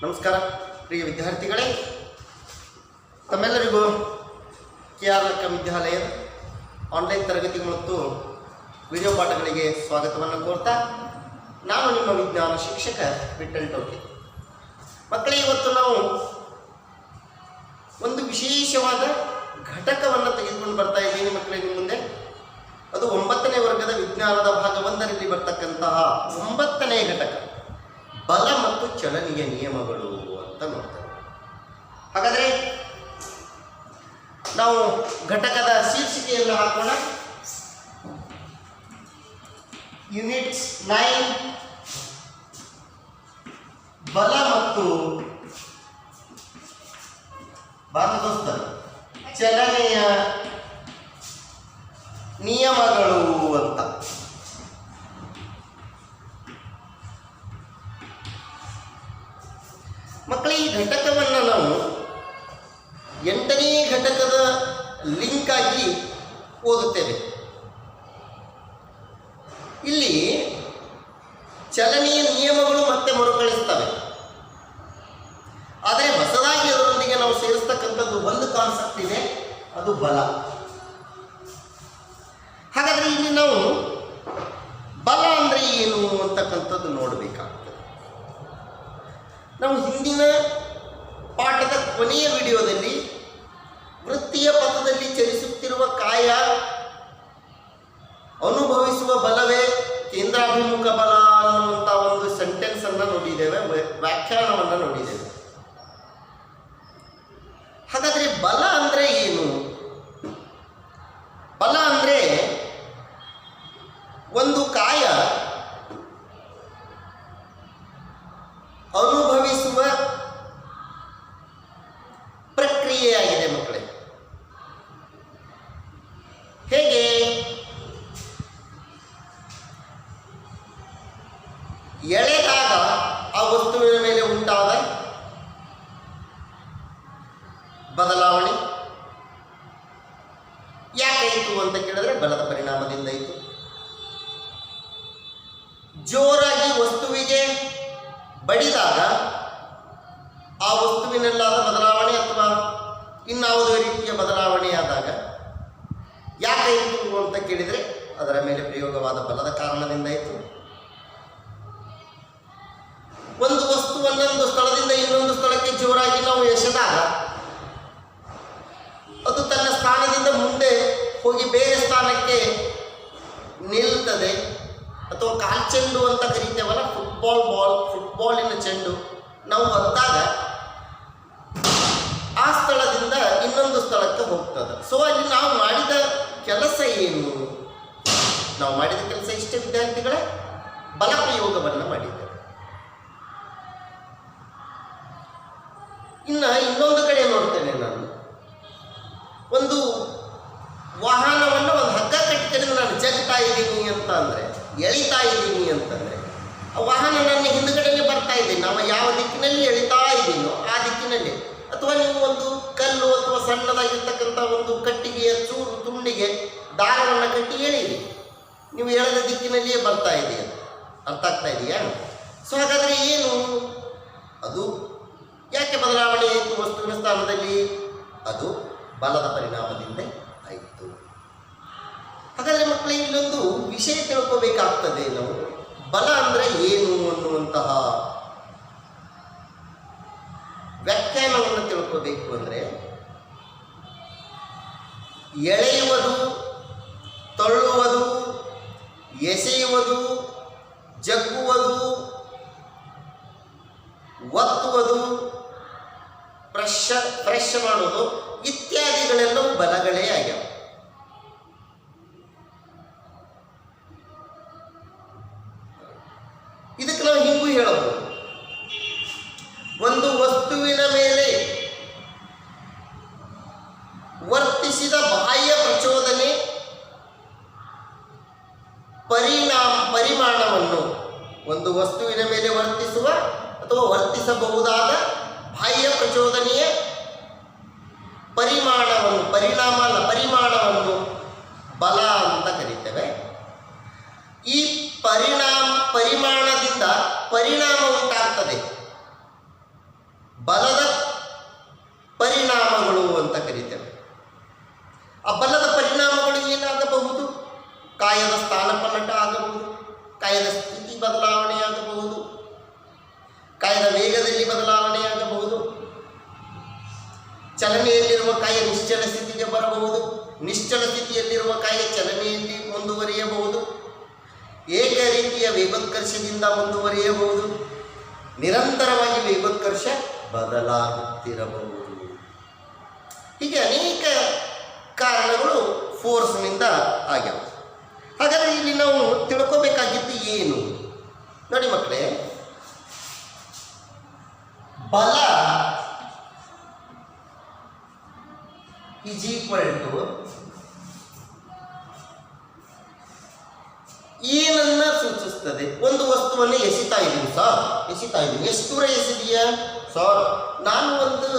ನಮಸ್ಕಾರ ಪ್ರಿಯ ವಿದ್ಯಾರ್ಥಿಗಳೇ, ತಮ್ಮೆಲ್ಲರಿಗೂ KR ಲಕ್ಕ ವಿದ್ಯಾಲಯದ ಆನ್ಲೈನ್ ತರಗತಿ ಮತ್ತು ವಿಡಿಯೋ ಪಾಠಗಳಿಗೆ ಸ್ವಾಗತವನ್ನು ಕೋರ್ತಾ ನಾನು ನಿಮ್ಮ ವಿಜ್ಞಾನ ಶಿಕ್ಷಕ ವಿಠಲ್ ಟೋಕೆ. ಮಕ್ಕಳೇ, ಇವತ್ತು ನಾವು ಒಂದು ವಿಶೇಷವಾದ ಘಟಕವನ್ನು ತೆಗೆದುಕೊಂಡು ಬರ್ತಾ ಇದ್ದೀನಿ ಮಕ್ಕಳೇ ನಿಮ್ಮ ಮುಂದೆ. ಅದು 9ನೇ ವರ್ಗದ ವಿಜ್ಞಾನದ ಭಾಗ 1ರಲ್ಲಿ ಬರ್ತಕ್ಕಂತಹ 9ನೇ ಘಟಕ, ಬಲ ಮತ್ತು ಚಲನೆಯ ನಿಯಮಗಳು ಅಂತ ನೋಡ್ತೇವೆ. ಹಾಗಾದರೆ ನಾವು ಘಟಕದ ಶೀರ್ಷಿಕೆಯನ್ನು ಹಾಕೋಣ. ಯೂನಿಟ್ಸ್ 9, ಬಲ ಮತ್ತು ಚಲನೆಯ ನಿಯಮಗಳು ಅಂತ. ಮಕ್ಕಳೇ, ಈ ಘಟಕವನ್ನು ನಾವು 8ನೇ ಘಟಕದ ಲಿಂಕ್ ಆಗಿ ಓದುತ್ತೇವೆ. ಇಲ್ಲಿ ಚಲನೆಯ ನಿಯಮಗಳು ಮತ್ತೆ ಮರುಕಳಿಸ್ತವೆ. ಆದರೆ ಹೊಸದಾಗಿ ಅದರೊಂದಿಗೆ ನಾವು ಸೇರಿಸ್ತಕ್ಕಂಥದ್ದು ಒಂದು ಕಾನ್ಸೆಪ್ಟ್ ಇದೆ, ಅದು ಬಲ. ಹಾಗಾದರೆ ಇಲ್ಲಿ ನಾವು ಬಲ ಅಂದರೆ ಏನು ಅಂತಕ್ಕಂಥದ್ದು ನೋಡಬೇಕಾಗ್ತದೆ. ನಾವು ಹಿಂದಿನ ಪಾಠದ ಕೊನೆಯ ವಿಡಿಯೋದಲ್ಲಿ ವೃತ್ತಿಯ ಪಥದಲ್ಲಿ ಚಲಿಸುತ್ತಿರುವ ಕಾಯ ಅನುಭವಿಸುವ ಬಲವೇ ಕೇಂದ್ರಾಭಿಮುಖ ಬಲ ಅನ್ನುವಂಥ ಒಂದು ಸೆಂಟೆನ್ಸ್ ಅನ್ನು ನೋಡಿದ್ದೇವೆ, ವ್ಯಾಖ್ಯಾನವನ್ನು ನೋಡಿದ್ದೇವೆ. ಹಾಗಾದರೆ ಬಲ ಅಂದರೆ ಏನು? ಬಲ ಅಂದರೆ ಒಂದು ಕಾಯ ಅನುಭವಿಸುವ ಪ್ರಕ್ರಿಯೆಯಾಗಿದೆ ಮಕ್ಕಳೇ. ಹೇಗೆ? ಎಳೆದಾಗ ಆ ವಸ್ತುವಿನ ಮೇಲೆ ಉಂಟಾದ ಬದಲಾವಣೆ ಯಾಕಾಯಿತು ಅಂತ ಕೇಳಿದ್ರೆ ಬಲದ ಪರಿಣಾಮದಿಂದ ಇತ್ತು. ಜೋರಾಗಿ ವಸ್ತುವಿಗೆ ಬಡಿದಾಗ ಆ ವಸ್ತುವಿನಲ್ಲಾದ ಬದಲಾವಣೆ ಅಥವಾ ಇನ್ನಾವುದೇ ರೀತಿಯ ಬದಲಾವಣೆಯಾದಾಗ ಯಾಕಾಯಿತು ಅಂತ ಕೇಳಿದರೆ ಅದರ ಮೇಲೆ ಪ್ರಯೋಗವಾದ ಬಲದ ಕಾರಣದಿಂದ ಇತ್ತು. ಒಂದು ವಸ್ತುವನ್ನೊಂದು ಸ್ಥಳದಿಂದ ಇನ್ನೊಂದು ಸ್ಥಳಕ್ಕೆ ಜೋರಾಗಿ ನಾವು ಎಸೆದಾಗ ಅದು ತನ್ನ ಸ್ಥಾನದಿಂದ ಮುಂದೆ ಹೋಗಿ ಬೇರೆ ಸ್ಥಾನಕ್ಕೆ ನಿಲ್ತದೆ. ಅಥವಾ ಕಾಲ್ಚೆಂಡು ಅಂತ ಕರೀತೇವಲ್ಲ, ಫುಟ್ಬಾಲಿನ ಚೆಂಡು ನಾವು ಹೊತ್ತಾಗ ಆ ಸ್ಥಳದಿಂದ ಇನ್ನೊಂದು ಸ್ಥಳಕ್ಕೆ ಹೋಗ್ತದೆ. ಸೊ ಅಲ್ಲಿ ನಾವು ಮಾಡಿದ ಕೆಲಸ ಏನು? ನಾವು ಮಾಡಿದ ಕೆಲಸ ಇಷ್ಟೇ ವಿದ್ಯಾರ್ಥಿಗಳೇ, ಬಲ ಪ್ರಯೋಗವನ್ನು ಮಾಡಿದ್ದೇವೆ. ಇನ್ನೊಂದು ಕಡೆ ನೋಡ್ತೇನೆ ನಾನು, ಒಂದು ವಾಹನವನ್ನು ಒಂದು ಹಗ್ಗ ಕಟ್ಟಿಕೊಂಡು ನಾನು ಜಗ್ತಾ ಇದ್ದೀನಿ ಅಂತ ಅಂದರೆ, ಎಳಿತಾ ಇದ್ದೀನಿ ಅಂತಂದರೆ, ಆ ವಾಹನ ನನ್ನ ಹಿಂದುಗಡೆಯಲ್ಲಿ ಬರ್ತಾ ಇದ್ದೀನಿ. ನಾವು ಯಾವ ದಿಕ್ಕಿನಲ್ಲಿ ಎಳಿತಾ ಇದ್ದೀನೋ ಆ ದಿಕ್ಕಿನಲ್ಲಿ. ಅಥವಾ ನೀವು ಒಂದು ಕಲ್ಲು ಅಥವಾ ಸಣ್ಣದಾಗಿರ್ತಕ್ಕಂಥ ಒಂದು ಕಟ್ಟಿಗೆಯ ಚೂರು ತುಂಡಿಗೆ ದಾರವನ್ನು ಕಟ್ಟಿ ಎಳೀರಿ, ನೀವು ಎಳೆದ ದಿಕ್ಕಿನಲ್ಲಿಯೇ ಬರ್ತಾ ಇದೆಯಾ? ಅರ್ಥ ಆಗ್ತಾ ಇದೆಯಾ? ಸೊ ಹಾಗಾದರೆ ಏನು ಅದು? ಯಾಕೆ ಬದಲಾವಣೆ ಆಯಿತು ವಸ್ತುವಿನ ಸ್ಥಾನದಲ್ಲಿ? ಅದು ಬಲದ ಪರಿಣಾಮದಿಂದ ಆಯಿತು. ಹಾಗಾದರೆ ಮಕ್ಕಳೇ, ಇಲ್ಲೊಂದು ವಿಷಯ ತಿಳ್ಕೋಬೇಕಾಗ್ತದೆ. ನಾವು ಬಲ ಅಂದರೆ ಏನು ಅನ್ನುವಂತಹ ವ್ಯಾಖ್ಯಾನವನ್ನು ತಿಳ್ಕೋಬೇಕು. ಅಂದರೆ ಎಳೆಯುವುದು, ತಳ್ಳುವುದು, ಎಸೆಯುವುದು, ಜಗ್ಗುವುದು, ಒತ್ತುವುದು, ಫ್ರೆಶ್ ಮಾಡೋದು ಇತ್ಯಾದಿಗಳೆಲ್ಲವೂ ಬಲಗಳೇ ಆಗ್ಯಾವ. ಇದಕ್ಕೆ ನಾವು ಹಿಂಗೂ ಹೇಳಬಹುದು, ಒಂದು ವಸ್ತುವಿನ ಮೇಲೆ ವರ್ತಿಸಿದ ಬಾಹ್ಯ ಪ್ರಚೋದನೆ ಪರಿಮಾಣವನ್ನು, ಒಂದು ವಸ್ತುವಿನ ಮೇಲೆ ವರ್ತಿಸುವ ಅಥವಾ ವರ್ತಿಸಬಹುದಾದ ಬಾಹ್ಯ ಪ್ರಚೋದನೆಯ ಪರಿಮಾಣವನ್ನು ಬಲ ಅಂತ ಕರೀತೇವೆ. ಈ ಪರಿಮಾಣದಿಂದ ಪರಿಣಾಮ ಉಂಟಾಗ್ತದೆ. ಬಲದ ಪರಿಣಾಮಗಳು ಅಂತ ಕರೀತೇವೆ. ಆ ಬಲದ ಪರಿಣಾಮಗಳು ಏನಾಗಬಹುದು? ಕಾಯದ ಸ್ಥಾನಪಲ್ಲಟ ಆಗಬಹುದು, ಕಾಯದ ಸ್ಥಿತಿ ಬದಲಾವಣೆಯಾಗಬಹುದು, ಕಾಯದ ವೇಗದಲ್ಲಿ ಬದಲಾವಣೆಯಾಗಬಹುದು, ಚಲನೆಯಲ್ಲಿರುವ ಕಾಯ ನಿಶ್ಚಲ ಸ್ಥಿತಿಗೆ ಬರಬಹುದು, ನಿಶ್ಚಲ ಸ್ಥಿತಿಯಲ್ಲಿರುವ ಕಾಯ ಚಲನೆಯಲ್ಲಿ ಮುಂದುವರಿಯಬಹುದು, ಏಕ ರೀತಿಯ ವೇಗೋತ್ಕರ್ಷದಿಂದ ಮುಂದುವರಿಯಬಹುದು, ನಿರಂತರವಾಗಿ ವೇಗೋತ್ಕರ್ಷ ಬದಲಾಗುತ್ತಿರಬಹುದು. ಹೀಗೆ ಅನೇಕ ಕಾರಣಗಳು ಫೋರ್ಸ್ನಿಂದ ಆಗ್ಯಾವ. ಹಾಗಾದರೆ ಇಲ್ಲಿ ನಾವು ತಿಳ್ಕೋಬೇಕಾಗಿದ್ದು ಏನು? ನೋಡಿ ಮಕ್ಕಳೇ, ಬಲ ಈಸ್ ಈಕ್ವಲ್ ಟು ಏನನ್ನ ಸೂಚಿಸ್ತದೆ? ಒಂದು ವಸ್ತುವನ್ನು ಎಸಿತಾ ಇದ್ದೀನಿ ಸರ್, ಎಷ್ಟು ದೂರ ಎಸಿದೀಯಾ ಸರ್? ನಾನು ಒಂದು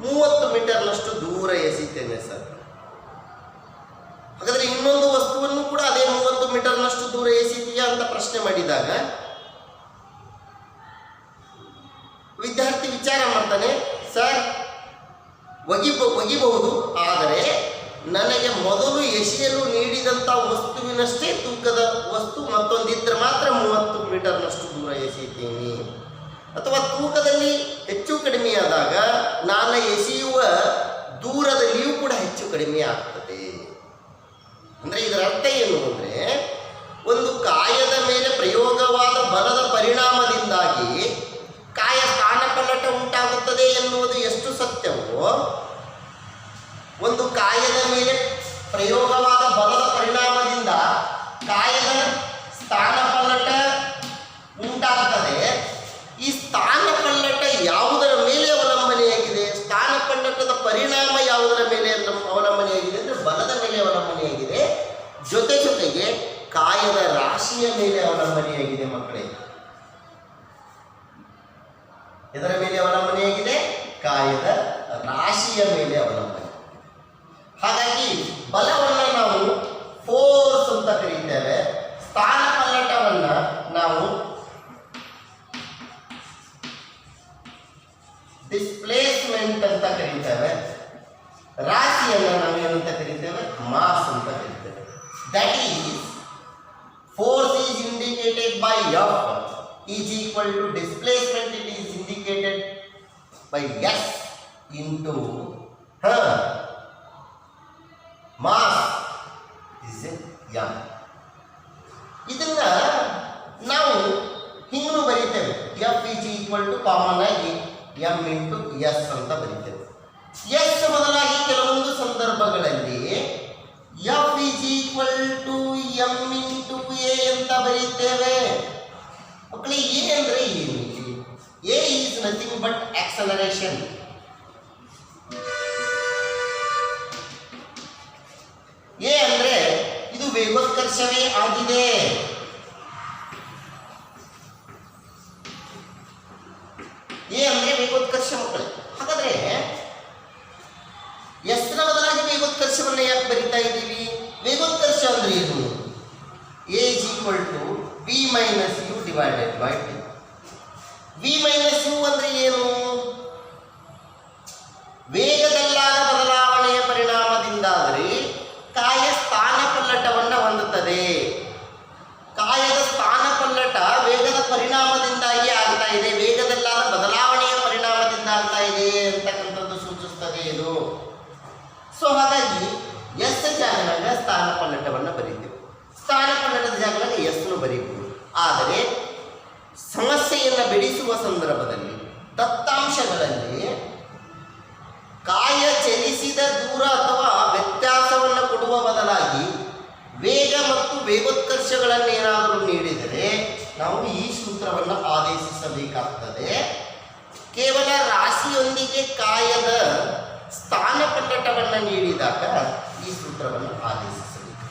30 ಮೀಟರ್ನಷ್ಟು ದೂರ ಎಸಿತೇನೆ ಸರ್. ಹಾಗಾದರೆ ಇನ್ನೊಂದು ವಸ್ತುವನ್ನು ಕೂಡ ಅದೇ 30 ಮೀಟರ್ನಷ್ಟು ದೂರ ಎಸಿದೀಯಾ ಅಂತ ಪ್ರಶ್ನೆ ಮಾಡಿದಾಗ ವಿದ್ಯಾರ್ಥಿ ವಿಚಾರ ಮಾಡ್ತಾನೆ, ಸರ್ ಒಗಿಬಹುದು, ಆದರೆ ನನಗೆ ಮೊದಲು ಎಸೆಯಲು ನೀಡಿದಂಥ ವಸ್ತುವಿನಷ್ಟೇ ತೂಕದ ವಸ್ತು ಮತ್ತೊಂದಿದ್ರೆ ಮಾತ್ರ 30 ಮೀಟರ್ನಷ್ಟು ದೂರ ಎಸೆಯುತ್ತೇನೆ. ಅಥವಾ ತೂಕದಲ್ಲಿ ಹೆಚ್ಚು ಕಡಿಮೆಯಾದಾಗ ನಾನು ಎಸೆಯುವ ದೂರದಲ್ಲಿಯೂ ಕೂಡ ಹೆಚ್ಚು ಕಡಿಮೆ ಆಗ್ತದೆ. ಅಂದರೆ ಇದರ ಅರ್ಥ ಏನು ಅಂದರೆ, ಒಂದು ಕಾಯದ ಮೇಲೆ ಪ್ರಯೋಗವಾದ ಬಲದ ಪರಿಣಾಮದಿಂದಾಗಿ ಕಾಯ ಸ್ಥಾನಪಲ್ಲಟ ಉಂಟಾಗುತ್ತದೆ ಎನ್ನುವುದು ಎಷ್ಟು ಸತ್ಯವೋ, ಒಂದು ಕಾಯದ ಮೇಲೆ ಪ್ರಯೋಗವಾದ ಬಲದ ಪರಿಣಾಮದಿಂದ ಕಾಯದ ಸ್ಥಾನಪಲ್ಲಟ ಉಂಟಾಗ್ತದೆ. ಈ ಸ್ಥಾನಪಲ್ಲಟ ಯಾವುದರ ಮೇಲೆ ಅವಲಂಬನೆಯಾಗಿದೆ? ಸ್ಥಾನಪಲ್ಲಟದ ಪರಿಣಾಮ ಯಾವುದರ ಮೇಲೆ ಅವಲಂಬನೆಯಾಗಿದೆ ಅಂದರೆ ಬಲದ ಮೇಲೆ ಅವಲಂಬನೆಯಾಗಿದೆ. ಜೊತೆಗೆ ಕಾಯದ ರಾಶಿಯ ಮೇಲೆ ಅವಲಂಬನೆಯಾಗಿದೆ. ಮಕ್ಕಳೇ, ಇದರ ಮೇಲೆ ಅವಲಂಬನೆಯಾಗಿದೆ? ಕಾಯದ ರಾಶಿಯ ಮೇಲೆ ಅವಲಂಬನೆ. ಹಾಗಾಗಿ ಬಲವನ್ನು ನಾವು ಫೋರ್ಸ್ ಅಂತ ಕರೀತೇವೆ, ಸ್ಥಾನಪಲ್ಲಟವನ್ನು ನಾವು ಡಿಸ್ಪ್ಲೇಸ್ಮೆಂಟ್ ಅಂತ ಕರೀತೇವೆ, ರಾಶಿಯನ್ನು ನಾವು ಏನಂತ ಕರೀತೇವೆ? ಮಾಸ್ ಅಂತ ಕರೀತೇವೆ. That is force is indicated by F is equal to displacement, it is indicated by S into mass is M. ಇದನ್ನ ನಾವು ಹಿಂಗೂ ಬರೀತೇವೆ, F is equal to common ಆಗಿ ಎಂ ಇಂಟು ಎಸ್ ಅಂತ ಬರೀತೇವೆ. ಎಸ್ ಬದಲಾಗಿ ಕೆಲವೊಂದು ಸಂದರ್ಭಗಳಲ್ಲಿ F is equal to M into A ಅಂತ ಬರೀತೇವೆ. ಮಕ್ಕಳಿಗೆ ಎ ಅಂದರೆ ಏನು? A is nothing but acceleration. A ಅಂದರೆ ಇದು ವೇಗೋತ್ಕರ್ಷವೇ ಆಗಿದೆ. ಎ ಅಂದರೆ ವೇಗೋತ್ಕರ್ಷ ಮಕ್ಕಳು. ಹಾಗಾದ್ರೆ ಎಸ್ನ ಬದಲಾಗಿ ವೇಗೋತ್ಕರ್ಷವನ್ನು ಯಾಕೆ ಬರಿತಾ ಇದ್ದೀವಿ? ವೇಗೋತ್ಕರ್ಷ ಅಂದ್ರೆ ಏನು? A is equal to V minus U divided by T. V minus U ಅಂದ್ರೆ ಏನು? ವೇಗದಲ್ಲಾದ ಬದಲಾವಣೆಯ ಪರಿಣಾಮದಿಂದಾದರೆ ಕಾಯ ಸ್ಥಾನಪಲ್ಲಟವನ್ನು ಹೊಂದುತ್ತದೆ. ಕಾಯದ ಸ್ಥಾನಪಲ್ಲಟ ವೇಗದ ಪರಿಣಾಮದಿಂದಾಗಿ ಆಗ್ತಾ ಇದೆ, ವೇಗದಲ್ಲಾದ ಬದಲಾವಣೆಯ ಪರಿಣಾಮದಿಂದ ಆಗ್ತಾ ಇದೆ ಅಂತಕ್ಕಂಥದ್ದು ಸೂಚಿಸ್ತದೆ ಇದು. ಸೊ ಹಾಗಾಗಿ ಎಸ್ ಜಾಗದಾಗ ಸ್ಥಾನಪಲ್ಲಟವನ್ನು ಬರೀತೀವಿ, ಸ್ಥಾನಪಲ್ಲಟದ ಜಾಗದಾಗ ಎಸ್ನು ಬರೀಬಹುದು. ಆದರೆ ಸಮಸ್ಯೆಯನ್ನು ಬಿಡಿಸುವ ಸಂದರ್ಭದಲ್ಲಿ ದತ್ತಾಂಶಗಳಲ್ಲಿ ಕಾಯ ಚಲಿಸಿದ ದೂರ ಅಥವಾ ವ್ಯತ್ಯಾಸವನ್ನು ಕೊಡುವ ಬದಲಾಗಿ ವೇಗ ಮತ್ತು ವೇಗೋತ್ಕರ್ಷಗಳನ್ನೇನಾದರೂ ನೀಡಿದರೆ ನಾವು ಈ ಸೂತ್ರವನ್ನು ಆದೇಶಿಸಬೇಕಾಗ್ತದೆ. ಕೇವಲ ರಾಶಿಯೊಂದಿಗೆ ಕಾಯದ ಸ್ಥಾನಪಲ್ಲಟವನ್ನು ನೀಡಿದಾಗ ಈ ಸೂತ್ರವನ್ನು ಆದೇಶಿಸಬೇಕು.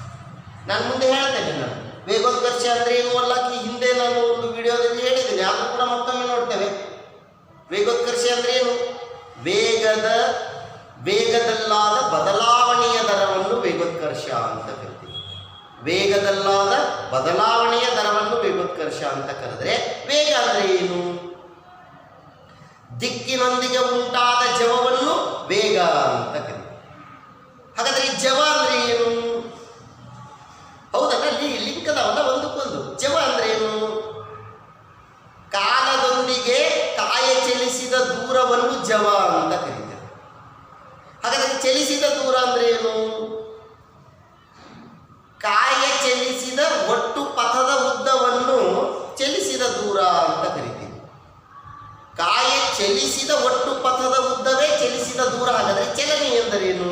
ನಾನು ಮುಂದೆ ಹೇಳ್ತೇನೆ, ನಾನು ವೇಗೋತ್ಕರ್ಷ ಅಂದರೆ ಏನು ಅಲ್ಲಕ್ಕೆ ಹಿಂದೆ ನಾನು ಒಂದು ವಿಡಿಯೋದಲ್ಲಿ ಹೇಳಿದ್ದೀನಿ, ಅದು ಕೂಡ ಮತ್ತೊಮ್ಮೆ ನೋಡ್ತೇವೆ. ವೇಗೋತ್ಕರ್ಷ ಅಂದರೆ ಏನು? ವೇಗದಲ್ಲಾದ ಬದಲಾವಣೆಯ ದರವನ್ನು ವೇಗೋತ್ಕರ್ಷ ಅಂತ ಕರಿತೀವಿ. ವೇಗದಲ್ಲಾದ ಬದಲಾವಣೆಯ ದರವನ್ನು ವೇಗೋತ್ಕರ್ಷ ಅಂತ ಕರೆದ್ರೆ, ವೇಗ ಅಂದರೆ ಏನು? ಊರ್ಜವ ಅಂತ ಕರೀತೇವೆ. ಹಾಗಾದರೆ ಚಲಿಸಿದ ದೂರ ಅಂದ್ರೆ ಏನು? ಕಾಯ ಚಲಿಸಿದ ಒಟ್ಟು ಪಥದ ಉದ್ದವನ್ನು ಚಲಿಸಿದ ದೂರ ಅಂತ ಕರಿತೀವಿ. ಕಾಯ ಚಲಿಸಿದ ಒಟ್ಟು ಪಥದ ಉದ್ದವೇ ಚಲಿಸಿದ ದೂರ. ಹಾಗಾದರೆ ಚಲನೆ ಎಂದರೇನು?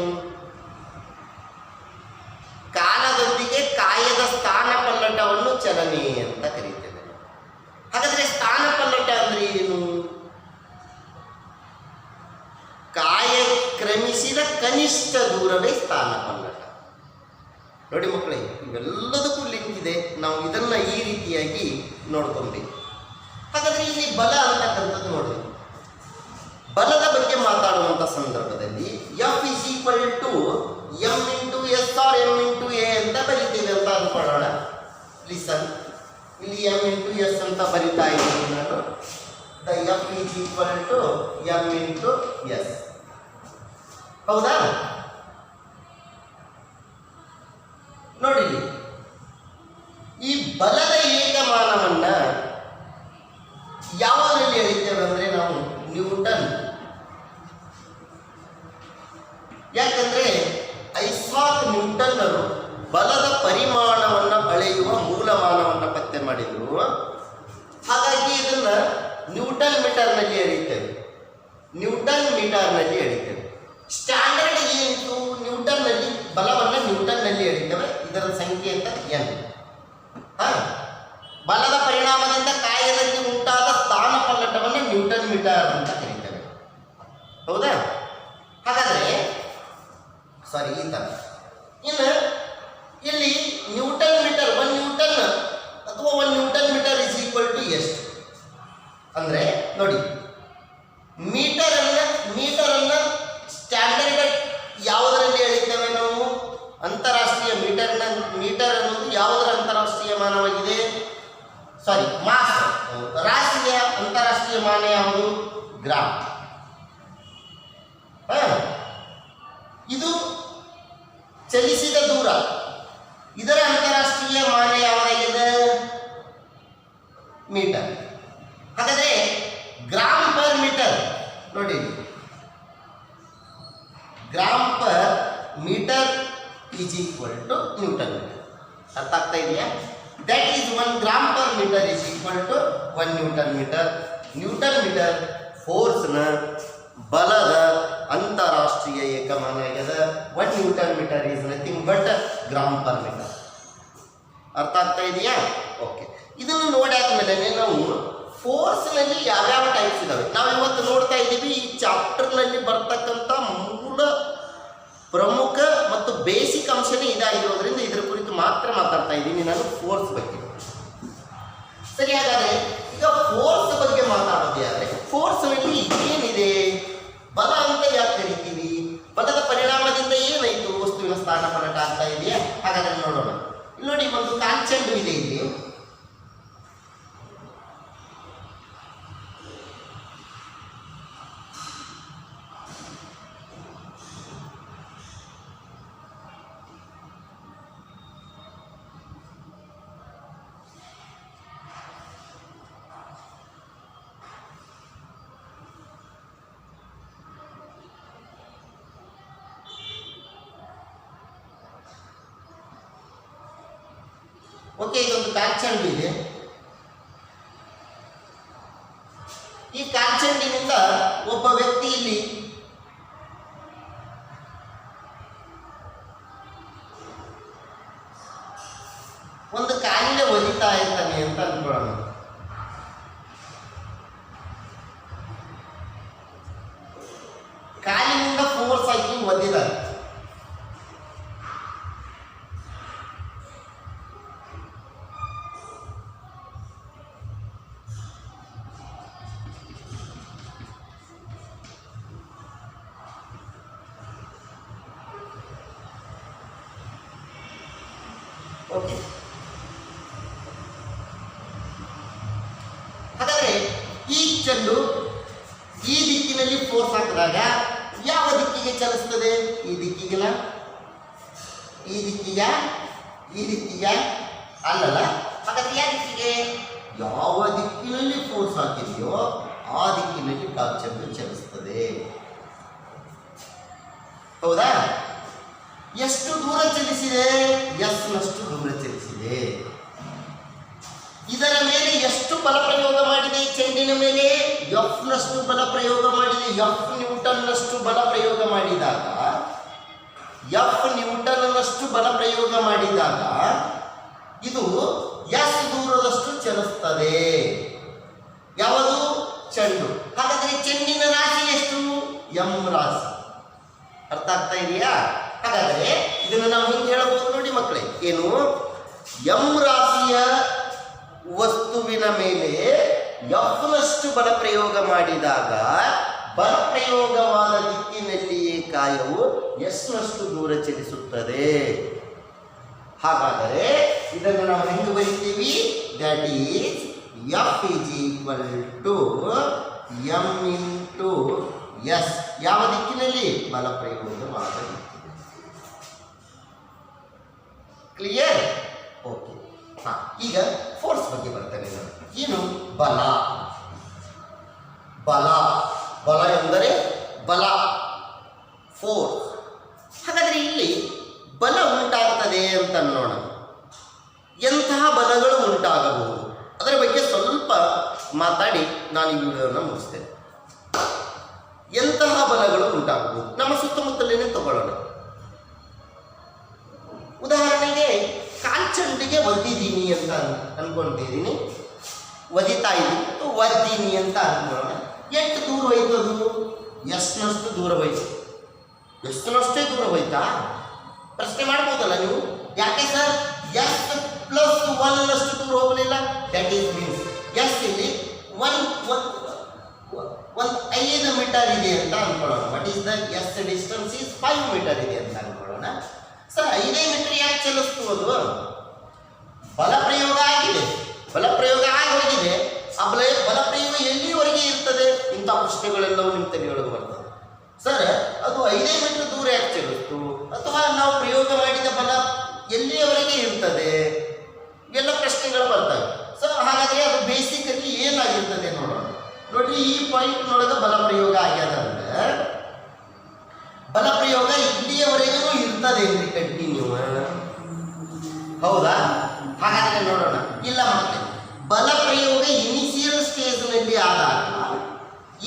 ಕಾಲದೊಂದಿಗೆ ಕಾಯದ ಸ್ಥಾನ ಪಲ್ಲಟವನ್ನು ಚಲನೆ ಅಂತ ಕರೀತೇವೆ. ಹಾಗಾದರೆ ಸ್ಥಾನ ಪಲ್ಲಟ ಅಂದ್ರೆ ಏನು? ಕಾಯ ಕ್ರಮಿಸಿದ ಕನಿಷ್ಠ ದೂರವೇ ಸ್ಥಾನ ಪಲ್ಲಟ. ನೋಡಿ ಮಕ್ಕಳೇ, ಇವೆಲ್ಲದಕ್ಕೂ ಲಿಂಕ್ ಇದೆ. ನಾವು ಇದನ್ನ ಈ ರೀತಿಯಾಗಿ ನೋಡ್ಕೊಬೇಕು. ಹಾಗಾದ್ರೆ ಇಲ್ಲಿ ಬಲ ಅಂತಕ್ಕಂಥದ್ದು ನೋಡಿ, ಬಲದ ಬಗ್ಗೆ ಮಾತಾಡುವಂಥ ಸಂದರ್ಭದಲ್ಲಿ F is equal to m into s or m into a ಅಂತ ಬರಿತೇವೆ ಅಂತ ಅಂದ್ಕೊಳ್ಳೋಣ. ಲಿಸನ್, ಇಲ್ಲಿ m into s ಅಂತ ಬರಿತಾ ಇದ್ದೀನಿ ನಾನು. The F is equal to m into s. ಹೌದಾ? ನೋಡಿ, ಈ ಬಲದ ಏಕಮಾನವನ್ನ ಯಾವುದರಲ್ಲಿ ಎಳಿತೇವೆ ಅಂದ್ರೆ ನಾವು ನ್ಯೂಟನ್. ಯಾಕಂದ್ರೆ ಐಸಾಕ್ ನ್ಯೂಟನ್ನರು ಬಲದ ಪರಿಮಾಣವನ್ನ ಅಳೆಯುವ ಮೂಲಮಾನವನ್ನ ಪತ್ತೆ ಮಾಡಿದ್ರು. ಹಾಗಾಗಿ ಇದನ್ನ ನ್ಯೂಟನ್ ಮೀಟರ್ನಲ್ಲಿ ಎಳಿತೇವೆ. ನ್ಯೂಟನ್ ಮೀಟರ್ನಲ್ಲಿ ಎಳಿತೇವೆ. ಸ್ಟ್ಯಾಂಡರ್ಡ್ ಏನಿತ್ತು? ನ್ಯೂಟನ್ನಲ್ಲಿ ಬಲವನ್ನು ನ್ಯೂಟನ್ನಲ್ಲಿ ಎಳಿತೇವೆ. ಇದರ ಸಂಕೇತ ಎನ್. ಬಲದ ಪರಿಣಾಮದಿಂದ ಕಾಯದಲ್ಲಿ ಉಂಟಾದ ಸ್ಥಾನ ಪಲ್ಲಟವನ್ನು ನ್ಯೂಟನ್ ಮೀಟರ್ ಅಂತ ಕರೀತೇವೆ. ಹೌದಾ? ಹಾಗಾದ್ರೆ ಸಾರಿ, ಈ ತರ ಇನ್ನು ಇಲ್ಲಿ ನ್ಯೂಟನ್ ಮೀಟರ್, 1 ನ್ಯೂಟನ್ ಅಥವಾ 1 newton metre is equal to ಎಷ್ಟು ಅಂದ್ರೆ ನೋಡಿ, ಮೀಟರ್ ಅನ್ನ ಸ್ಟ್ಯಾಂಡರ್ಡ್ ಯಾವುದರಲ್ಲಿ ಎಳಿತೇವೆ ನಾವು? ಅಂತಾರಾಷ್ಟ್ರೀಯ ಮೀಟರ್ ಅನ್ನೋದು ಯಾವುದರ ಅಂತಾರಾಷ್ಟ್ರೀಯ ಮಾನವಾಗಿದೆ? ಸಾರಿ, ಮಾಸ್. ರಾಷ್ಟ್ರೀಯ ಅಂತಾರಾಷ್ಟ್ರೀಯ ಮಾನ ಯಾವುದು? ಗ್ರಾಮ್. ಇದು ಚಲಿಸಿದ ದೂರ. ಇದರ ಅಂತಾರಾಷ್ಟ್ರೀಯ ಮಾನ ಯಾವುದಾಗಿದೆ? ಮೀಟರ್. ಹಾಗಾದ್ರೆ ಗ್ರಾಮ್ ಪರ್ ಮೀಟರ್ ನೋಡಿ, gram per metre is equal to newton metre. ಅರ್ಥ ಆಗ್ತಾ ಇದೆಯಾ? That is 1 gram per metre is equal to 1 newton metre. Newton metre ಫೋರ್ಸ್ನ ಬಲದ ಅಂತಾರಾಷ್ಟ್ರೀಯ ಏಕಮಾನ ಆಗ್ಯದ. 1 newton metre is nothing but gram per metre. ಅರ್ಥ ಆಗ್ತಾ ಇದೆಯಾ? ಓಕೆ. ಇದನ್ನು ನೋಡಾದ್ಮೇಲೆ ನಾವು ಫೋರ್ಸ್ನಲ್ಲಿ ಯಾವ್ಯಾವ ಟೈಪ್ಸ್ ಇದಾವೆ ನಾವು ಇವತ್ತು ನೋಡ್ತಾ ಇದ್ದೀವಿ. ಈ ಚಾಪ್ಟರ್ನಲ್ಲಿ ಬರ್ತಕ್ಕಂಥ ಮೂಲ ಪ್ರಮುಖ ಮತ್ತು ಬೇಸಿಕ್ ಅಂಶನೇ ಇದಾಗಿರೋದ್ರಿಂದ ಇದರ ಕುರಿತು ಮಾತ್ರ ಮಾತಾಡ್ತಾ ಇದ್ದೀನಿ ನಾನು, ಫೋರ್ಸ್ ಬಗ್ಗೆ. ಸರಿ, ಹಾಗಾದ್ರೆ ಈಗ ಫೋರ್ಸ್ ಬಗ್ಗೆ ಮಾತಾಡೋದೇ ಆದರೆ ಫೋರ್ಸ್ನಲ್ಲಿ ಏನಿದೆ? ಬಲ ಅಂತ ಯಾಕೆ ಕರಿತೀವಿ? ಬಲದ ಪರಿಣಾಮದಿಂದ ಏನಾಯಿತು? ವಸ್ತುವಿನ ಸ್ಥಾನ ಪಲ್ಲಟ ಆಗ್ತಾ ಇದೆಯಾ? ಹಾಗಾದ್ರೆ ನೋಡೋಣ. ಇಲ್ಲಿ ನೋಡಿ, ಒಂದು ಕಾಲ್ಚೆಂಡು ಇದೆ ಇಲ್ಲಿ. ಓಕೆ, ಇದೊಂದು ಕಾಲ್ಚೆಂಡು ಇದೆ. ಈ ಕಾಲ್ಚೆಂಡಿನಿಂದ ಒಬ್ಬ ವ್ಯಕ್ತಿ ಇಲ್ಲಿ ಒಂದು ಕಾಲಿಗೆ ಒಲಿತಾ ಇರ್ತಾನೆ ಅಂತ ಅನ್ಕೊಳ್ಳೋಣ. ಕಾಲಿನಿಂದ ಫೋರ್ಸ್ ಹಾಕಿ ಒದ್ದಿದ್ದಾರೆ. ಓಕೆ, ಹಾಗಾದ್ರೆ ಈ ಚೆಂಡು ಈ ದಿಕ್ಕಿನಲ್ಲಿ ಫೋರ್ಸ್ ಹಾಕಿದಾಗ ಯಾವ ದಿಕ್ಕಿಗೆ ಚಲಿಸ್ತದೆ? ಈ ದಿಕ್ಕಿಗೆ, ಈ ದಿಕ್ಕಿಗೆ ಅಲ್ಲಲ್ಲ. ಹಾಗಾದ್ರೆ ಯಾವ ದಿಕ್ಕಿಗೆ? ಯಾವ ದಿಕ್ಕಿನಲ್ಲಿ ಫೋರ್ಸ್ ಹಾಕಿದೆಯೋ ಆ ದಿಕ್ಕಿನಲ್ಲಿ ಕಾಲ್ಚೆಂಡು ಚಲಿಸ್ತದೆ. ಹೌದಾ? ಎಷ್ಟು ದೂರ ಚಲಿಸಿದೆ? ಎಸ್ ನಷ್ಟು ದೂರ ಚಲಿಸಿದೆ. ಇದರ ಮೇಲೆ ಎಷ್ಟು ಬಲ ಪ್ರಯೋಗ ಮಾಡಿದೆ? ಚೆಂಡಿನ ಮೇಲೆ ಎಫ್ ನಷ್ಟು ಬಲ ಪ್ರಯೋಗ ಮಾಡಿದೆ. ಎಫ್ ನ್ಯೂಟನ್ ನಷ್ಟು ಬಲ ಪ್ರಯೋಗ ಮಾಡಿದಾಗ ಇದು ಎಸ್ ದೂರದಷ್ಟು ಚಲಿಸ್ತದೆ. ಯಾವುದು? ಚೆಂಡು. ಹಾಗಾದ್ರೆ ಚೆಂಡಿನ ರಾಶಿ ಎಷ್ಟು? ಎಂ ರಾಶಿ. ಅರ್ಥ ಆಗ್ತಾ ಇದೆಯಾ? ಹಾಗಾದರೆ ಇದನ್ನು ನಾವು ಹಿಂಗೆ ಹೇಳಬಹುದು ನೋಡಿ ಮಕ್ಕಳೇ. ಏನು? ಎಂ ರಾಶಿಯ ವಸ್ತುವಿನ ಮೇಲೆ ಎಫ್ ನಷ್ಟು ಬಲ ಪ್ರಯೋಗ ಮಾಡಿದಾಗ ಬಲ ಪ್ರಯೋಗವಾದ ದಿಕ್ಕಿನಲ್ಲಿಯೇ ಕಾಯವು ಎಸ್ ನಷ್ಟು ದೂರ ಚಲಿಸುತ್ತದೆ. ಹಾಗಾದರೆ ಇದನ್ನು ನಾವು ಹೆಂಗೆ ಬರೀತೀವಿ? That is F is equal to M into S. ಯಾವ ದಿಕ್ಕಿನಲ್ಲಿ? ಬಲ ಪ್ರಯೋಗವಾದ ದಿಕ್ಕಿನಲ್ಲಿ. ಕ್ಲಿಯರ್? ಓಕೆ. ಈಗ ಫೋರ್ಸ್ ಬಗ್ಗೆ ಬರ್ತೇನೆ ನಾನು. ಏನು? ಬಲ. ಬಲ ಬಲ ಎಂದರೆ ಬಲ, ಫೋರ್ಸ್. ಹಾಗಾದರೆ ಇಲ್ಲಿ ಬಲ ಉಂಟಾಗ್ತದೆ ಅಂತ ನೋಡೋಣ. ಎಂತಹ ಬಲಗಳು ಉಂಟಾಗಬಹುದು ಅದರ ಬಗ್ಗೆ ಸ್ವಲ್ಪ ಮಾತಾಡಿ ನಾನು ಈ ವಿಡಿಯೋನ ಮುಗಿಸ್ತೇನೆ. ಎಂತಹ ಬಲಗಳು ಉಂಟಾಗಬಹುದು ನಮ್ಮ ಸುತ್ತಮುತ್ತಲೇ ತಗೊಳ್ಳೋಣ. ಉದಾಹರಣೆಗೆ ಕಾಲ್ಚೆಂಡಿಗೆ ಒದ್ದಿದ್ದೀನಿ ಅಂತ ಅನ್ಕೊಂಡಿದ್ದೀನಿ, ಒದಿತಾ ಇದ್ದೀನಿ, ಒದ್ದೀನಿ ಅಂತ ಅನ್ಕೊಳ್ಳೋಣ. ಎಷ್ಟು ದೂರ ಹೋಯ್ತದು? ಎಷ್ಟನಷ್ಟು ದೂರ ಹೋಯ್ತು? ಎಷ್ಟನಷ್ಟೇ ದೂರ ಹೋಯ್ತಾ? ಪ್ರಶ್ನೆ ಮಾಡ್ಬೋದಲ್ಲ ನೀವು. ಯಾಕೆ ಸರ್ ಎಸ್ ಪ್ಲಸ್ ಒನ್ ನಷ್ಟು ದೂರ ಹೋಗಲಿಲ್ಲ? ದಟ್ ಈಸ್ ಮೀನ್ಸ್ ಎಸ್ ಇಲ್ಲಿ ಒಂದು 5 ಮೀಟರ್ ಇದೆ ಅಂತ ಅನ್ಕೊಳ್ಳೋಣ. What is the S distance is 5 metre ಇದೆ ಅಂತ ಅನ್ಕೊಳ್ಳೋಣ. ಸರ್ 5 ಮೀಟರ್ ಯಾಕೆ ಚಲಿಸ್ತು? ಅದು ಬಲ ಪ್ರಯೋಗ ಆಗಿದೆ, ಬಲ ಪ್ರಯೋಗ ಆಗಿ ಹೋಗಿದೆ. ಆ ಬಲ ಪ್ರಯೋಗ ಎಲ್ಲಿವರೆಗೆ ಇರ್ತದೆ? ಇಂಥ ಪ್ರಶ್ನೆಗಳೆಲ್ಲವೂ ನಿಮ್ಮ ತಲೆಯೊಳಗೆ ಬರ್ತದೆ. ಸರ್ ಅದು 5 ಮೀಟರ್ ದೂರ ಯಾಕೆ ಚಲಿಸ್ತು? ಅಥವಾ ನಾವು ಪ್ರಯೋಗ ಮಾಡಿದ ಬಲ ಎಲ್ಲಿಯವರೆಗೆ ಇರ್ತದೆ? ಇವೆಲ್ಲ ಪ್ರಶ್ನೆಗಳು ಬರ್ತವೆ. ಸೊ ಹಾಗಾದರೆ ಅದು ಬೇಸಿಕಲಿ ಏನಾಗಿರ್ತದೆ ನೋಡೋಣ. ನೋಡ್ರಿ, ಈ ಪಾಯಿಂಟ್ನೊಳಗೆ ಬಲ ಪ್ರಯೋಗ ಆಗ್ಯದ ಅಂದ್ರೆ ಬಲ ಪ್ರಯೋಗ ಇಲ್ಲಿಯವರೆಗೂ ಇರ್ತದೆ ಅಂದ್ರೆ ಕಂಟಿನ್ಯೂ. ಹೌದಾ? ಹಾಗಾದರೆ ನೋಡೋಣ. ಇಲ್ಲ ಮತ್ತೆ ಬಲ ಪ್ರಯೋಗ ಇನಿಷಿಯಲ್ ಸ್ಟೇಜ್ನಲ್ಲಿ ಆದಾಗ,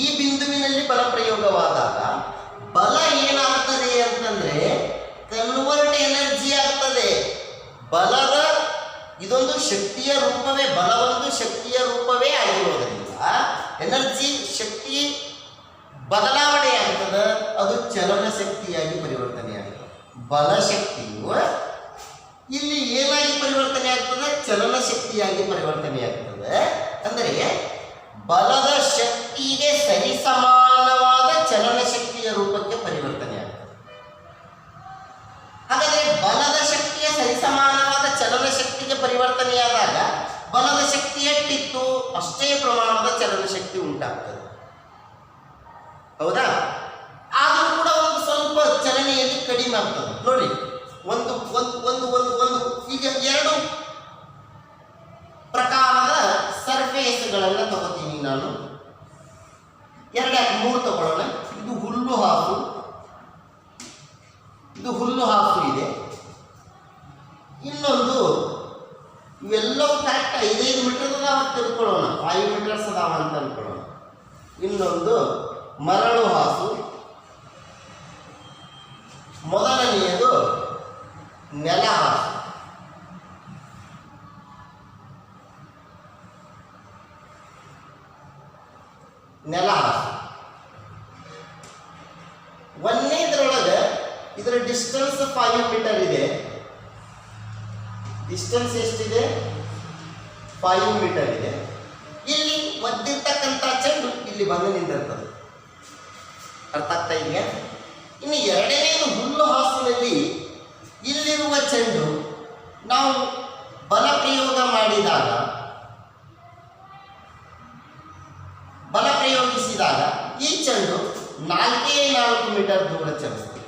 ಈ ಬಿಂದುವಿನಲ್ಲಿ ಬಲ ಪ್ರಯೋಗವಾದಾಗ ಬಲ ಏನಾಗ್ತದೆ ಅಂತಂದ್ರೆ ಕನ್ವರ್ಟ್ ಎನರ್ಜಿ ಆಗ್ತದೆ. ಬಲದ ಇದೊಂದು ಶಕ್ತಿಯ ರೂಪವೇ, ಬಲವೊಂದು ಶಕ್ತಿಯ ರೂಪವೇ ಆಗಿರೋದ್ರಿಂದ ಎನರ್ಜಿ ಶಕ್ತಿ ಬದಲಾವಣೆ ಆಗ್ತದೆ. ಅದು ಚಲನ ಶಕ್ತಿಯಾಗಿ ಪರಿವರ್ತನೆ ಆಗ್ತದೆ. ಬಲ ಶಕ್ತಿಯು ಇಲ್ಲಿ ಏನಾಗಿ ಪರಿವರ್ತನೆ ಆಗ್ತದೆ? ಚಲನ ಶಕ್ತಿಯಾಗಿ ಪರಿವರ್ತನೆ ಆಗ್ತದೆ. ಅಂದರೆ ಬಲದ ಶಕ್ತಿಗೆ ಸರಿಸಮಾನವಾದ ಚಲನ ಶಕ್ತಿಯ ರೂಪಕ್ಕೆ ಪರಿವರ್ತನೆ ಆಗ್ತದೆ. ಹಾಗಾದರೆ ಬಲದ ಶಕ್ತಿಯ ಸರಿಸಮಾನವಾದ ಚಲನ ಶಕ್ತಿಗೆ ಪರಿವರ್ತನೆಯಾದಾಗ ಬಲದ ಶಕ್ತಿ ಎಷ್ಟಿತ್ತು ಅಷ್ಟೇ ಪ್ರಮಾಣದ ಚಲನ ಶಕ್ತಿ ಉಂಟಾಗ್ತದೆ. ಹೌದಾ? ಆದರೂ ಕೂಡ ಒಂದು ಸ್ವಲ್ಪ ಚಲನೆಯಲ್ಲಿ ಕಡಿಮೆ ಆಗ್ತದೆ. ನೋಡಿ, ಒಂದು ಒಂದು ಒಂದು ಒಂದು ಒಂದು ಈಗ 2 ಪ್ರಕಾರದ ಸರ್ಫೇಸ್ಗಳನ್ನು ತಗೋತೀನಿ ನಾನು. 2 3 ತಗೊಳ್ಳೋಣ. ಇದು ಹುಲ್ಲು ಹಾಸು, ಇದು ಹುಲ್ಲು ಹಾಸು ಇದೆ. ಇನ್ನೊಂದು ಇವೆಲ್ಲವೂ ಕರೆಕ್ಟ್ 5 ಮೀಟರ್ ಅದಾವ ಅಂತ ತಿಳ್ಕೊಳ್ಳೋಣ, 5 ಮೀಟರ್ಸ್ ಅದಾವ ಅಂತ ಅನ್ಕೊಳ್ಳೋಣ. ಇನ್ನೊಂದು ಮರಳು ಹಾಸು. ಮೊದಲನೆಯದು ನೆಲ ಹಾಸು. ನೆಲ ಹಾಸು ಒಂದನೇದ್ರೊಳಗೆ ಇದರ ಡಿಸ್ಟೆನ್ಸ್ 5 ಮೀಟರ್ ಇದೆ. ಡಿಸ್ಟೆನ್ಸ್ ಎಷ್ಟಿದೆ? 5 ಮೀಟರ್ ಇದೆ. ಇಲ್ಲಿ ಒದ್ದಿರ್ತಕ್ಕಂಥ ಚೆಂಡು ಇಲ್ಲಿ ಬಂದು ನಿಂತಿರ್ತದೆ. ಅರ್ಥ ಆಗ್ತಾ ಇದೆಯಾ? ಇನ್ನು ಎರಡನೇದು ಹುಲ್ಲು ಹಾಸಿನಲ್ಲಿ ಇಲ್ಲಿರುವ ಚೆಂಡು ನಾವು ಬಲ ಪ್ರಯೋಗ ಮಾಡಿದಾಗ, ಬಲ ಪ್ರಯೋಗಿಸಿದಾಗ ಈ ಚೆಂಡು 4 ಮೀಟರ್ ದೂರ ಚಲಿಸ್ತದೆ.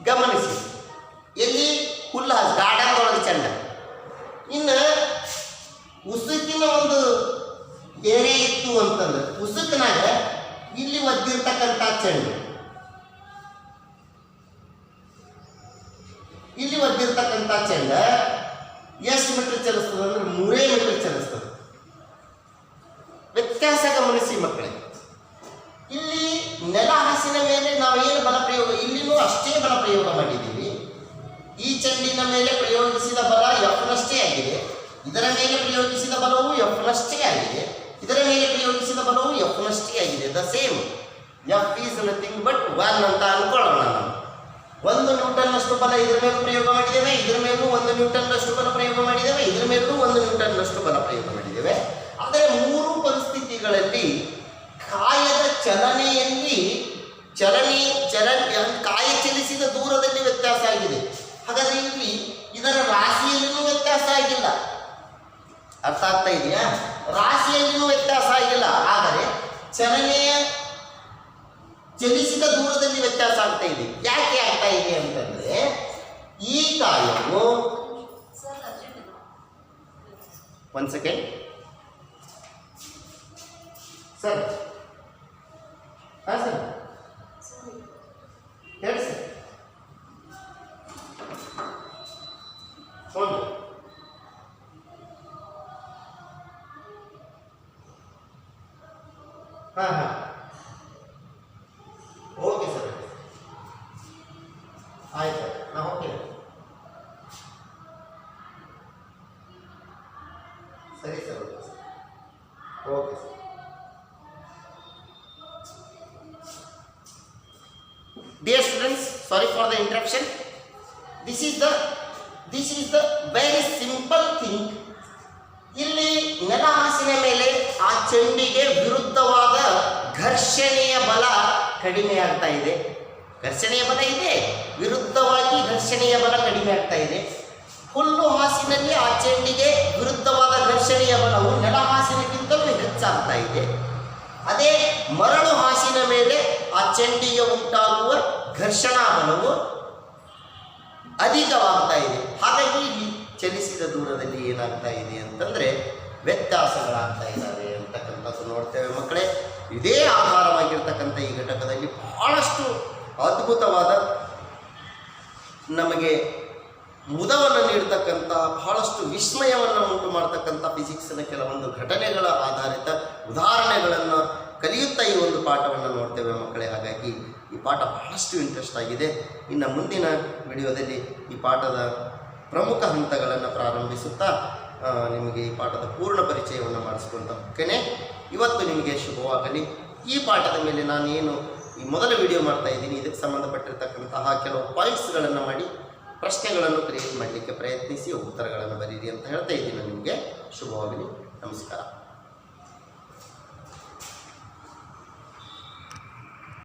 ಗಮನಿಸಿ, ಎಲ್ಲಿ? ಹುಲ್ಲು ಹಾಸು ಗಾರ್ಡನ್ ಒಳಗೆ ಚೆಂಡ. ಇನ್ನು ಉಸುಕಿನ ಒಂದು ಏನೇ ಇತ್ತು ಅಂತಂದ್ರೆ ಉಸುಕನಾಗ ಇಲ್ಲಿ ಒದ್ದಿರ್ತಕ್ಕಂಥ ಚೆಂಡು, ಇಲ್ಲಿ ಒದ್ದಿರ್ತಕ್ಕಂಥ ಚೆಂಡ ಎಷ್ಟು ಮೀಟರ್ ಚಲಿಸ್ತದೆ ಅಂದ್ರೆ 3 ಮೀಟರ್ ಚಲಿಸ್ತದೆ. ವ್ಯತ್ಯಾಸ ಗಮನಿಸಿ ಮಕ್ಕಳೇ. ಇಲ್ಲಿ ನೆಲ ಹಾಸಿನ ಮೇಲೆ ನಾವೇನು ಬಲ ಪ್ರಯೋಗ, ಇಲ್ಲಿನೂ ಅಷ್ಟೇ ಬಲ ಪ್ರಯೋಗ ಮಾಡಿದ್ದೀವಿ. ಈ ಚೆಂಡಿನ ಮೇಲೆ ಪ್ರಯೋಗಿಸಿದ ಬಲ ಎಫ್ ನಷ್ಟೇ ಆಗಿದೆ, ಇದರ ಮೇಲೆ ಪ್ರಯೋಗಿಸಿದ ಬಲವು ಎಫ್ ನಷ್ಟೇ ಆಗಿದೆ, ಇದರ ಮೇಲೆ ಪ್ರಯೋಗಿಸಿದ ಬಲವು ಎಫ್ ನಷ್ಟೇ ಆಗಿದೆ. The same F is nothing but 1 ಅಂತ ಅನ್ಕೊಳ್ಳೋಣ. ನಾವು 1 ನ್ಯೂಟನ್ನಷ್ಟು ಬಲ ಇದರ ಮೇಲೆ ಪ್ರಯೋಗ ಮಾಡಿದ್ದೇವೆ, ಇದರ ಮೇಲೂ 1 ನ್ಯೂಟನ್ನಷ್ಟು ಬಲ ಪ್ರಯೋಗ ಮಾಡಿದ್ದೇವೆ, ಇದರ ಮೇಲೂ 1 ನ್ಯೂಟನ್ನಷ್ಟು ಬಲ ಪ್ರಯೋಗ ಮಾಡಿದ್ದೇವೆ. ಆದರೆ 3 ಪರಿಸ್ಥಿತಿಗಳಲ್ಲಿ ಕಾಯದ ಚಲನೆಯಲ್ಲಿ ಕಾಯ ಚಲಿಸಿದ ದೂರದಲ್ಲಿ ವ್ಯತ್ಯಾಸ ಆಗಿದೆ. ಹಾಗಾದ್ರೆ ಇಲ್ಲಿ ಇದರ ರಾಶಿಯಲ್ಲಿನೂ ವ್ಯತ್ಯಾಸ ಆಗಿಲ್ಲ. ಅರ್ಥ ಆಗ್ತಾ ಇದೆಯಾ? ರಾಶಿಯಲ್ಲಿನೂ ವ್ಯತ್ಯಾಸ ಆಗಿಲ್ಲ, ಆದರೆ ಚಲಿಸಿದ ದೂರದಲ್ಲಿ ವ್ಯತ್ಯಾಸ ಆಗ್ತಾ ಇದೆ. ಯಾಕೆ ಆಗ್ತಾ ಇದೆ ಅಂತಂದ್ರೆ ಈ ಕಾಯವು, 1 ಸೆಕೆಂಡ್ ಸರ್, ಹಾಂ ಸರ್ ಹೇಳಿ ಸರ್. ಹಾಂ ಹಾಂ ಓಕೆ ಸರ್, ಆಯ್ತು ನಾ ಹೋಗ್ತೇನೆ. ಸರಿ sir, okay sir. Dear students, sorry for the interruption. This is the very simple thing. ಇಲ್ಲಿ ನೆಲ ಹಾಸಿನ ಮೇಲೆ ಆ ಚೆಂಡಿಗೆ ವಿರುದ್ಧವಾದ ಘರ್ಷಣೆಯ ಬಲ ಕಡಿಮೆ ಆಗ್ತಾ ಇದೆ. ಘರ್ಷಣೆಯ ಬಲ ಇದೆ, ವಿರುದ್ಧವಾಗಿ ಘರ್ಷಣೆಯ ಬಲ ಕಡಿಮೆ ಆಗ್ತಾ ಇದೆ. ಹುಲ್ಲು ಹಾಸಿನಲ್ಲಿ ಆ ಚೆಂಡಿಗೆ ವಿರುದ್ಧವಾದ ಘರ್ಷಣೆಯ ಬಲವು ನೆಲ ಹಾಸಿನಕ್ಕಿಂತಲೂ ಹೆಚ್ಚಾಗ್ತಾ ಇದೆ. ಅದೇ ಮರಳು ಹಾಸಿನ ಮೇಲೆ ಆ ಚೆಂಡಿಗೆ ಉಂಟಾಗುವ ಘರ್ಷಣಾ ಬಲವು ಅಧಿಕವಾಗ್ತಾ ಇದೆ. ಹಾಗಾಗಿ ಇಲ್ಲಿ ಚಲಿಸಿದ ದೂರದಲ್ಲಿ ಏನಾಗ್ತಾ ಇದೆ ಅಂತಂದರೆ ವ್ಯತ್ಯಾಸಗಳಾಗ್ತಾ ಇದ್ದಾವೆ ಅಂತಕ್ಕಂಥದ್ದು ನೋಡ್ತೇವೆ ಮಕ್ಕಳೇ. ಇದೇ ಆಧಾರವಾಗಿರ್ತಕ್ಕಂಥ ಈ ಘಟಕದಲ್ಲಿ ಬಹಳಷ್ಟು ಅದ್ಭುತವಾದ, ನಮಗೆ ಮುದವನ್ನು ನೀಡ್ತಕ್ಕಂಥ, ಬಹಳಷ್ಟು ವಿಸ್ಮಯವನ್ನು ಉಂಟು ಮಾಡ್ತಕ್ಕಂಥ ಫಿಸಿಕ್ಸ್ನ ಕೆಲವೊಂದು ಘಟನೆಗಳ ಆಧಾರಿತ ಉದಾಹರಣೆಗಳನ್ನು ಕಲಿಯುತ್ತಾ ಈ ಒಂದು ಪಾಠವನ್ನು ನೋಡ್ತೇವೆ ಮಕ್ಕಳೇ. ಹಾಗಾಗಿ ಈ ಪಾಠ ಬಹಳಷ್ಟು ಇಂಟ್ರೆಸ್ಟ್ ಆಗಿದೆ. ಇನ್ನು ಮುಂದಿನ ವಿಡಿಯೋದಲ್ಲಿ ಈ ಪಾಠದ ಪ್ರಮುಖ ಹಂತಗಳನ್ನು ಪ್ರಾರಂಭಿಸುತ್ತಾ ನಿಮಗೆ ಈ ಪಾಠದ ಪೂರ್ಣ ಪರಿಚಯವನ್ನು ಮಾಡಿಸ್ಕೊಂತ ಹೋಗ್ತೇನೆ. ಇವತ್ತು ನಿಮಗೆ ಶುಭವಾಗಲಿ. ಈ ಪಾಠದ ಮೇಲೆ ನಾನು ಏನು ಈ ಮೊದಲ ವಿಡಿಯೋ ಮಾಡ್ತಾ ಇದ್ದೀನಿ, ಇದಕ್ಕೆ ಸಂಬಂಧಪಟ್ಟಿರ್ತಕ್ಕಂತಹ ಕೆಲವು ಪಾಯಿಂಟ್ಸ್ಗಳನ್ನು ಮಾಡಿ ಪ್ರಶ್ನೆಗಳನ್ನು ಕ್ರಿಯೇಟ್ ಮಾಡಲಿಕ್ಕೆ ಪ್ರಯತ್ನಿಸಿ ಉತ್ತರಗಳನ್ನು ಬರೀರಿ ಅಂತ ಹೇಳ್ತಾ ಇದ್ದೀನಿ. ನಿಮಗೆ ಶುಭವಾಗಲಿ. ನಮಸ್ಕಾರ.